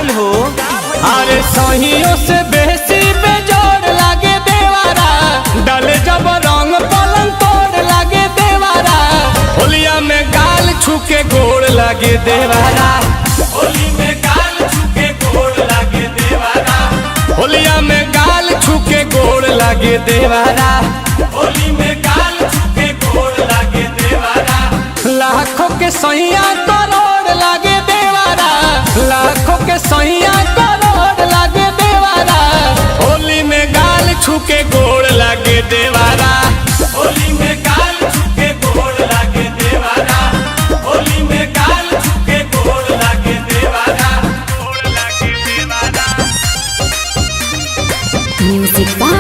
भइल हो? अरे सहियों से बेसी बेजोड़ लागे देवारा, डाले जब रंग पलंग तोड़ लागे देवारा। होलिया में गाल छुके गोड़ लागे देवारा, होली में गाल छुके गोड़ लागे देवारा, होलिया में गाल छुके गोड़ लागे देवारा, होली में गाल छुके गोड़ लागे देवारा। लाखों के सैया करोड़ लागे देवारा, लाखों के सैया करोड़ लागे देवारा। होली में गाल छुके गोड़ लागे देवारा, होली में गाल छुके गोड़ लागे देवारा, होली में गाल छुके गोड़ लागे देवारा, गोड़ लागे देवारा। Music by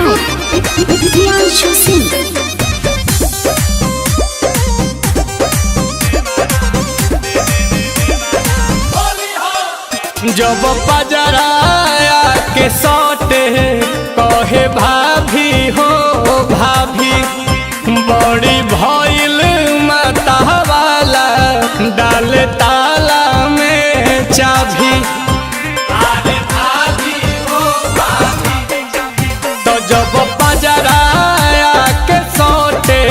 Priyanshu Singh. जब पजराया के सौटे कहे भाभी हो भाभी, बड़ी भइल माता वाला डाल ताला में चाभी। अरे भाभी हो भाभी, तो जब पजराया के सौटे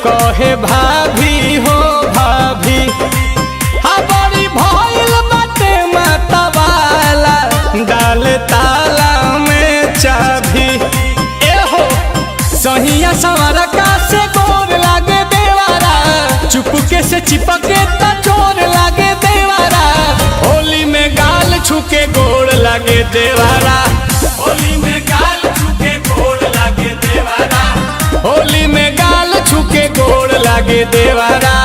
कहे भाभी हो भाभी, बड़ी भइल बाटे माता वाला डाल ताला में चाभी। एहो सहिया सवारा का से गोर लागे देवारा, चुपके से चिपके त चोर लागे देवारा। होली में गाल छुके गोड़ लागे देवारा, होली में गाल छुके गोड़ लागे देवारा, होली में गाल छुके गोड़ लागे देवारा,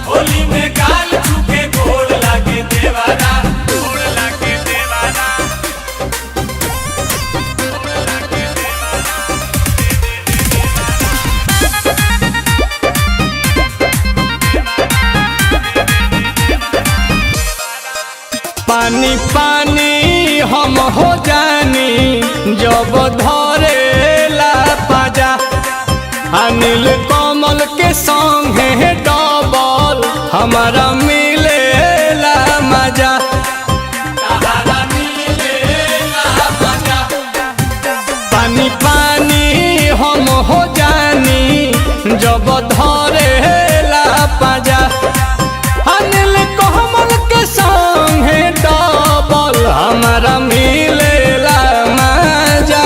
होली में गाल छुके गोड़ लागे देवारा, गोड़ लागे देवारा। पानी पानी हम हो जानी जब धरेला पाजा। अनिल कमल के संगे डबल हमारा मिलेला मजा, तारा मिलेला मजा। पानी पानी हम हो जानी जब धरेला पाजा। अनिल कमल के संगे डबल हमारा मिलेला मजा।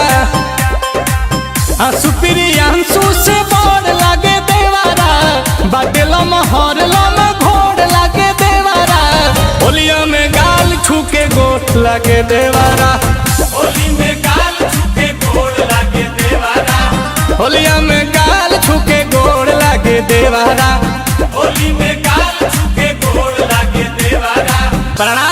सुप्रियांशु से बड़ लागे देवारा, बाटेलम हरलम घोड़ लागे देवारा। होलिया में गाल छुके गोड़ लागे देवारा, होली में गाल छुके गोड़ लागे देवारा, होलिया में गाल छुके गोड़ लागे देवारा। होली में गाल छुके गोड़ लागे देवारा। प्रणाम।